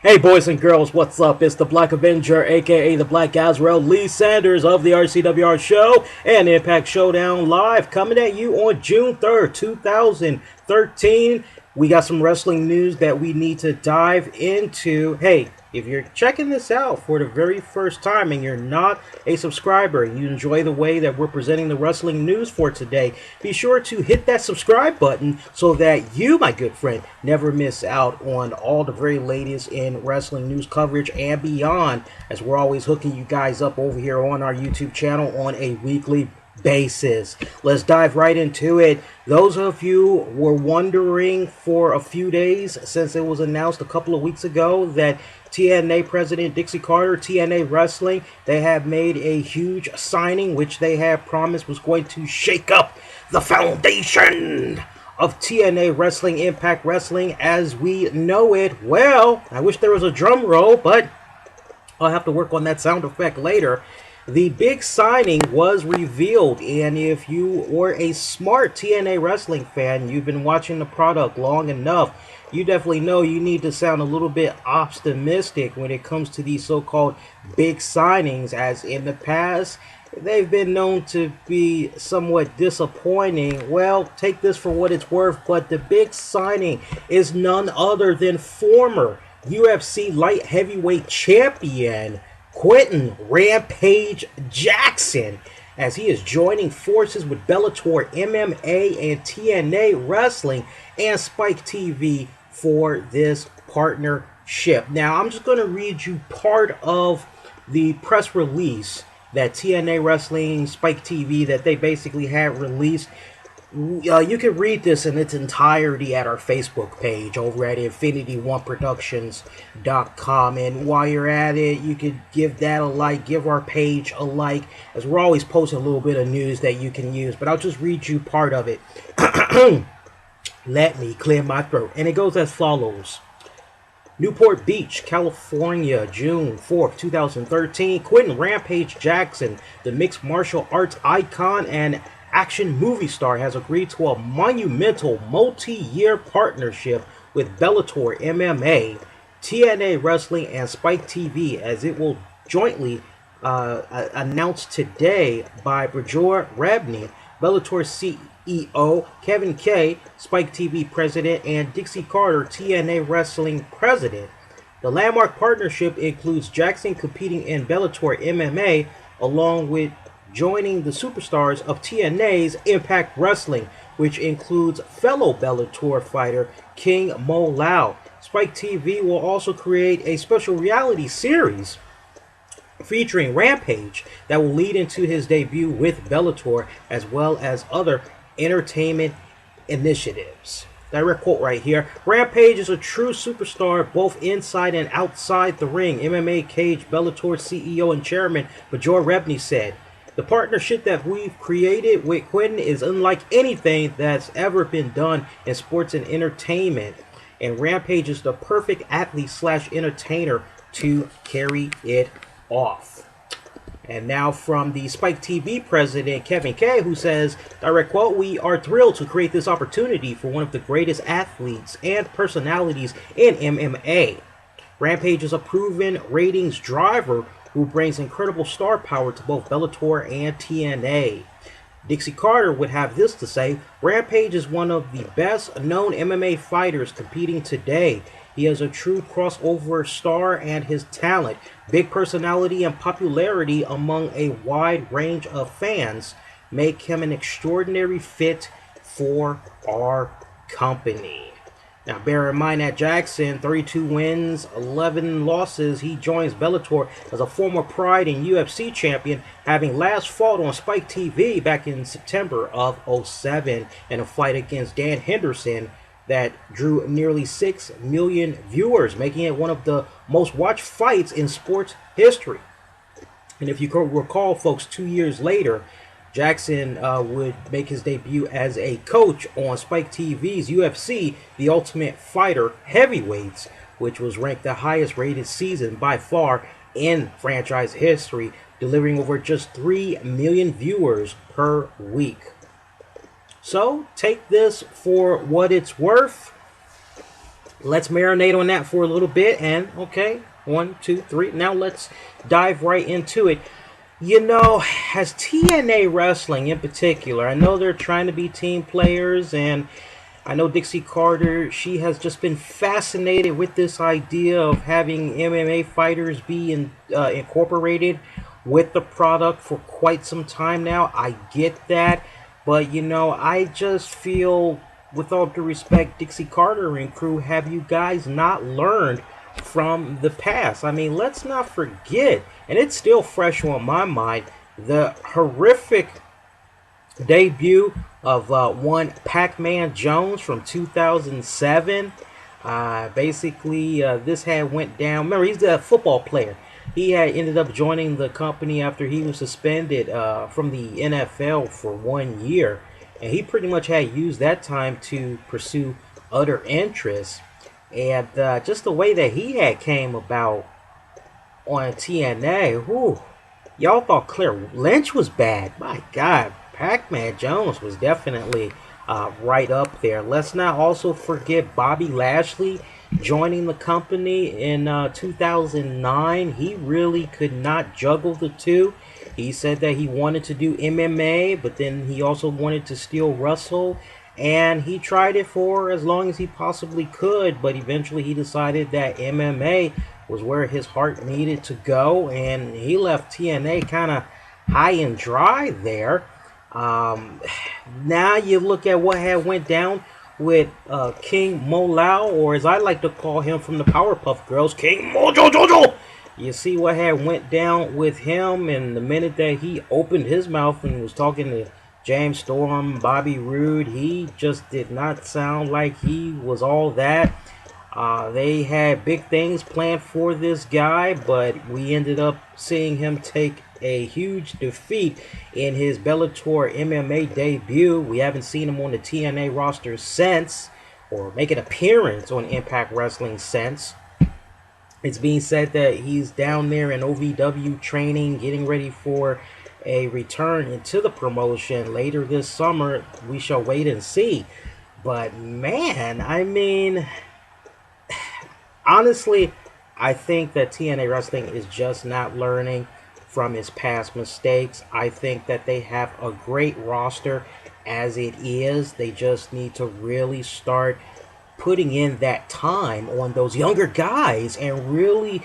Hey boys and girls, what's up? It's the Black Avenger, aka the Black Azrael, Lee Sanders of the RCWR Show and Impact Showdown Live, coming at you on June 3rd, 2013. We got some wrestling news that we need to dive into. Hey, if you're checking this out for the very first time and you're not a subscriber and you enjoy the way that we're presenting the wrestling news for today, be sure to hit that subscribe button so that you, my good friend, never miss out on all the very latest in wrestling news coverage and beyond, as we're always hooking you guys up over here on our YouTube channel on a weekly basis. Let's dive right into it. Those of you were wondering for a few days since it was announced a couple of weeks ago that TNA President Dixie Carter, TNA Wrestling, they have made a huge signing which they have promised was going to shake up the foundation of TNA Wrestling, Impact Wrestling as we know it. Well, I wish there was a drum roll, but I'll have to work on that sound effect later. The big signing was revealed, and if you were a smart TNA wrestling fan, you've been watching the product long enough, you definitely know you need to sound a little bit optimistic when it comes to these so-called big signings, as in the past, they've been known to be somewhat disappointing. Well, take this for what it's worth, but the big signing is none other than former UFC light heavyweight champion Quentin Rampage Jackson, as he is joining forces with Bellator MMA and TNA Wrestling and Spike TV for this partnership. Now, I'm just going to read you part of the press release that TNA Wrestling, Spike TV, that they basically had released. You can read this in its entirety at our Facebook page over at InfinityOneProductions.com. And while you're at it, you could give that a like, give our page a like, as we're always posting a little bit of news that you can use. But I'll just read you part of it. Let me clear my throat. And it goes as follows. Newport Beach, California, June 4th, 2013. Quentin Rampage Jackson, the mixed martial arts icon and action movie star, has agreed to a monumental multi-year partnership with Bellator MMA, TNA Wrestling, and Spike TV, as it will jointly announced today by Bajor Rebney, Bellator CEO, Kevin Kay, Spike TV president, and Dixie Carter, TNA Wrestling president. The landmark partnership includes Jackson competing in Bellator MMA along with joining the superstars of TNA's Impact Wrestling, which includes fellow Bellator fighter King Mo Lao. Spike TV will also create a special reality series featuring Rampage that will lead into his debut with Bellator, as well as other entertainment initiatives. Direct quote right here. Rampage is a true superstar both inside and outside the ring, MMA Cage Bellator CEO and chairman Bajor Rebney said. The partnership that we've created with Quentin is unlike anything that's ever been done in sports and entertainment, and Rampage is the perfect athlete / entertainer to carry it off. And now from the Spike TV president, Kevin Kay, who says, direct quote, "We are thrilled to create this opportunity for one of the greatest athletes and personalities in MMA. Rampage is a proven ratings driver who brings incredible star power to both Bellator and TNA. Dixie Carter would have this to say, Rampage is one of the best known MMA fighters competing today. He is a true crossover star, and his talent, big personality, and popularity among a wide range of fans make him an extraordinary fit for our company." Now, bear in mind that Jackson, 32 wins, 11 losses. He joins Bellator as a former Pride and UFC champion, having last fought on Spike TV back in September of 2007 in a fight against Dan Henderson that drew nearly 6 million viewers, making it one of the most watched fights in sports history. And if you recall, folks, 2 years later, Jackson would make his debut as a coach on Spike TV's UFC, The Ultimate Fighter Heavyweights, which was ranked the highest rated season by far in franchise history, delivering over just 3 million viewers per week. So take this for what it's worth. Let's marinate on that for a little bit. And okay, 1, 2, 3. Now let's dive right into it. You know, as TNA Wrestling in particular, I know they're trying to be team players, and I know Dixie Carter, she has just been fascinated with this idea of having MMA fighters be incorporated with the product for quite some time now. I get that, but you know, I just feel, with all due respect, Dixie Carter and crew, have you guys not learned from the past? I mean, let's not forget, and it's still fresh on my mind, the horrific debut of one Pac-Man Jones from 2007. Basically, this had went down. Remember, he's a football player. He had ended up joining the company after he was suspended from the NFL for 1 year. And he pretty much had used that time to pursue other interests. And just the way that he had came about on TNA, whew, y'all thought Claire Lynch was bad. My God, Pac-Man Jones was definitely right up there. Let's not also forget Bobby Lashley joining the company in 2009. He really could not juggle the two. He said that he wanted to do MMA, but then he also wanted to still wrestle. And he tried it for as long as he possibly could, but eventually he decided that MMA was where his heart needed to go, and he left TNA kind of high and dry there. Now you look at what had went down with King Molau, or as I like to call him from the Powerpuff Girls, King Mojo Jojo. You see what had went down with him, and the minute that he opened his mouth and was talking to James Storm, Bobby Roode, he just did not sound like he was all that. They had big things planned for this guy, but we ended up seeing him take a huge defeat in his Bellator MMA debut. We haven't seen him on the TNA roster since, or make an appearance on Impact Wrestling since. It's being said that he's down there in OVW training, getting ready for a return into the promotion later this summer. We shall wait and see. But man, I mean, honestly, I think that TNA Wrestling is just not learning from its past mistakes. I think that they have a great roster as it is. They just need to really start putting in that time on those younger guys and really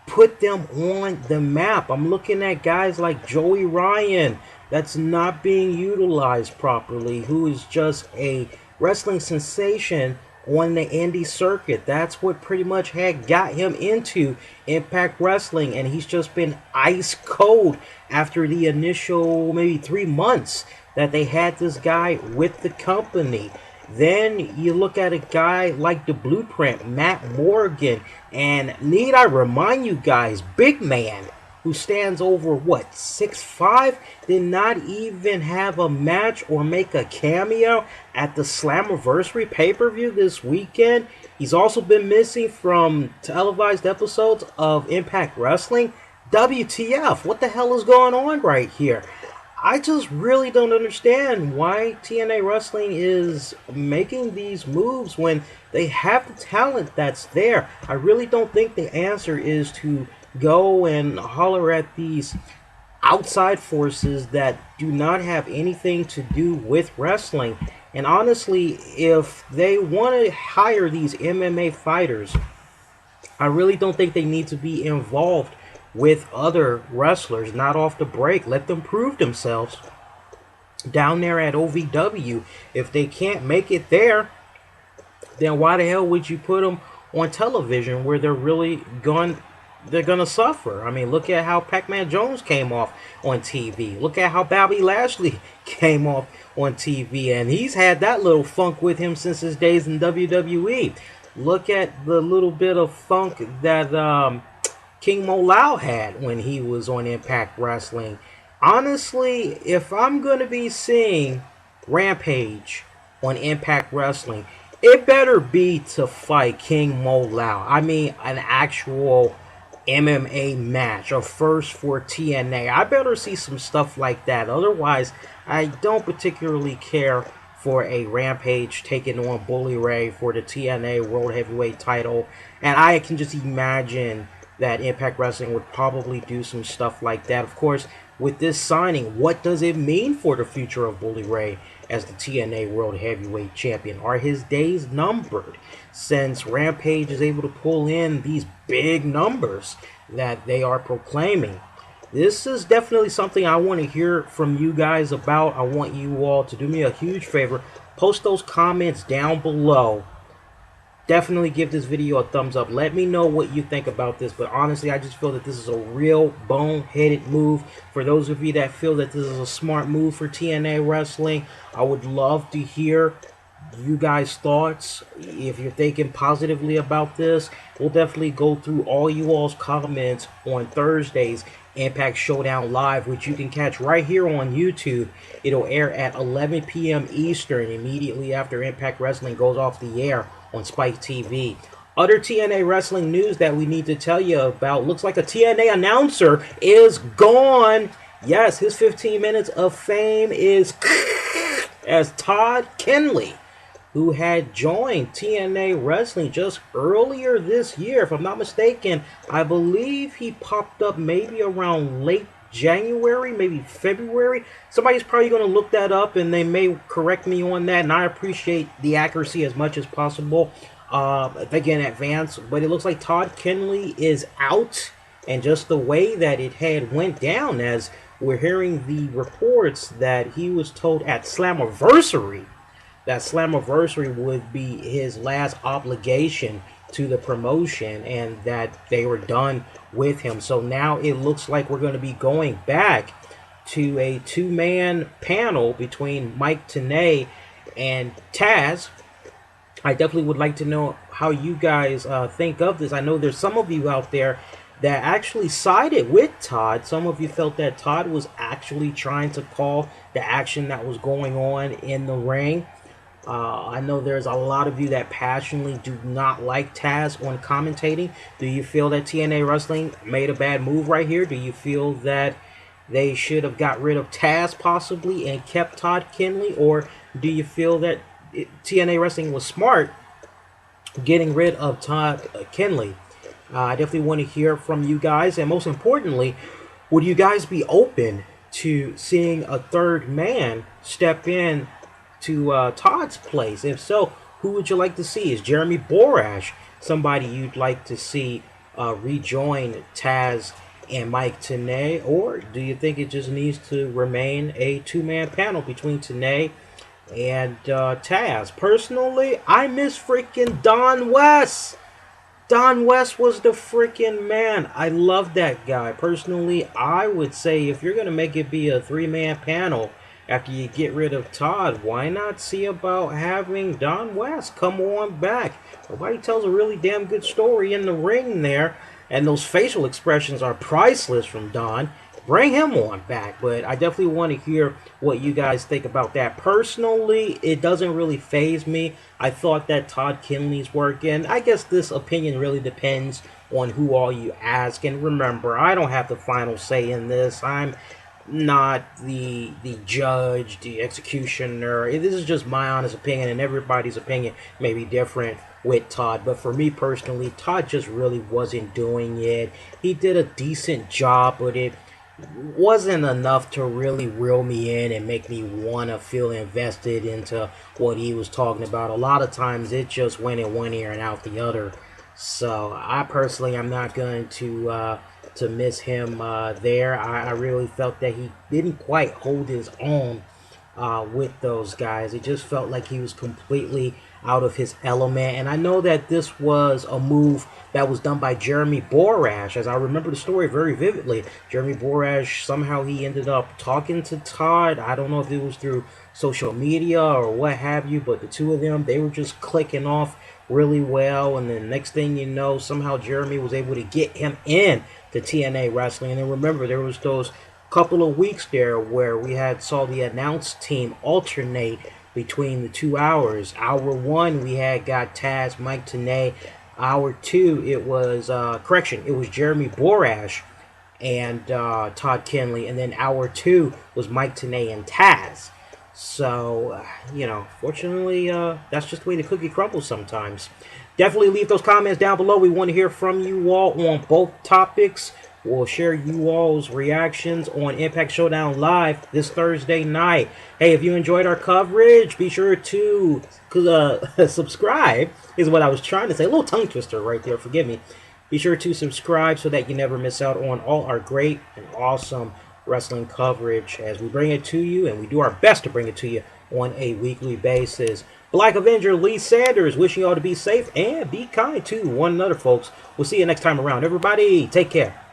put them on the map. I'm looking at guys like Joey Ryan that's not being utilized properly, who is just a wrestling sensation on the indie circuit. That's what pretty much had got him into Impact Wrestling, and he's just been ice cold after the initial maybe 3 months that they had this guy with the company. Then you look at a guy like the Blueprint, Matt Morgan, and need I remind you guys, big man who stands over, what, 6'5", did not even have a match or make a cameo at the Slammiversary pay-per-view this weekend. He's also been missing from televised episodes of Impact Wrestling. WTF, what the hell is going on right here? I just really don't understand why TNA Wrestling is making these moves when they have the talent that's there. I really don't think the answer is to go and holler at these outside forces that do not have anything to do with wrestling. And honestly, if they want to hire these MMA fighters, I really don't think they need to be involved with other wrestlers, not off the break. Let them prove themselves down there at OVW. If they can't make it there, then why the hell would you put them on television where they're gonna suffer? I mean, look at how Pac-Man Jones came off on TV. Look at how Bobby Lashley came off on TV, and he's had that little funk with him since his days in WWE. Look at the little bit of funk that King Molau had when he was on Impact Wrestling. Honestly, if I'm going to be seeing Rampage on Impact Wrestling, it better be to fight King Molau. I mean, an actual MMA match, a first for TNA. I better see some stuff like that. Otherwise, I don't particularly care for a Rampage taking on Bully Ray for the TNA World Heavyweight title. And I can just imagine that Impact Wrestling would probably do some stuff like that. Of course, with this signing, what does it mean for the future of Bully Ray as the TNA World Heavyweight Champion? Are his days numbered, since Rampage is able to pull in these big numbers that they are proclaiming? This is definitely something I want to hear from you guys about. I want you all to do me a huge favor. Post those comments down below. Definitely give this video a thumbs up. Let me know what you think about this. But honestly, I just feel that this is a real boneheaded move. For those of you that feel that this is a smart move for TNA Wrestling, I would love to hear you guys' thoughts. If you're thinking positively about this, we'll definitely go through all you all's comments on Thursday's Impact Showdown Live, which you can catch right here on YouTube. It'll air at 11 p.m. Eastern, immediately after Impact Wrestling goes off the air on Spike TV. Other TNA Wrestling news that we need to tell you about. Looks like a TNA announcer is gone. Yes, his 15 minutes of fame is as Todd Keneley, who had joined TNA Wrestling just earlier this year. If I'm not mistaken, I believe he popped up maybe around late January, maybe February. Somebody's probably going to look that up and they may correct me on that, and I appreciate the accuracy as much as possible. Thank you in advance. But it looks like Todd Keneley is out, and just the way that it had went down, as we're hearing the reports that he was told at Slammiversary that Slammiversary would be his last obligation to the promotion, and that they were done with him. So now it looks like we're going to be going back to a two-man panel between Mike Tenay and Taz. I definitely would like to know how you guys think of this. I know there's some of you out there that actually sided with Todd. Some of you felt that Todd was actually trying to call the action that was going on in the ring. I know there's a lot of you that passionately do not like Taz on commentating. Do you feel that TNA Wrestling made a bad move right here? Do you feel that they should have got rid of Taz possibly and kept Todd Keneley? Or do you feel that TNA Wrestling was smart getting rid of Todd Keneley? I definitely want to hear from you guys. And most importantly, would you guys be open to seeing a third man step in to Todd's place? If so, who would you like to see? Is Jeremy Borash somebody you'd like to see rejoin Taz and Mike Tenay? Or do you think it just needs to remain a two-man panel between Tenay and Taz? Personally, I miss freaking Don West. Don West was the freaking man. I love that guy. Personally, I would say if you're going to make it be a three-man panel after you get rid of Todd, why not see about having Don West come on back? Nobody tells a really damn good story in the ring there, and those facial expressions are priceless from Don. Bring him on back. But I definitely want to hear what you guys think about that. Personally, it doesn't really faze me. I thought that Todd Keneley's work, and I guess this opinion really depends on who all you ask. And remember, I don't have the final say in this. I'm not the judge, the executioner. This is just my honest opinion, and everybody's opinion may be different with Todd. But for me personally, Todd just really wasn't doing it. He did a decent job, but it wasn't enough to really reel me in and make me want to feel invested into what he was talking about. A lot of times it just went in one ear and out the other. So I personally am not going to miss him there. I really felt that he didn't quite hold his own with those guys. It just felt like he was completely out of his element. And I know that this was a move that was done by Jeremy Borash, as I remember the story very vividly. Jeremy Borash, somehow he ended up talking to Todd. I don't know if it was through social media or what have you, but the two of them, they were just clicking off really well. And then next thing you know, somehow Jeremy was able to get him in to TNA Wrestling. And then remember, there was those couple of weeks there where we saw the announce team alternate between the 2 hours. Hour one, we got Taz, Mike Tenay. Hour two, it was it was Jeremy Borash and Todd Keneley. And then hour two was Mike Tenay and Taz. So, you know, fortunately, that's just the way the cookie crumbles sometimes. Definitely leave those comments down below. We want to hear from you all on both topics. We'll share you all's reactions on Impact Showdown Live this Thursday night. Hey, if you enjoyed our coverage, be sure to subscribe, is what I was trying to say. A little tongue twister right there, forgive me. Be sure to subscribe so that you never miss out on all our great and awesome wrestling coverage as we bring it to you, and we do our best to bring it to you on a weekly basis. Black Avenger Lee Sanders wishing you all to be safe and be kind to one another, folks. We'll see you next time around. Everybody, take care.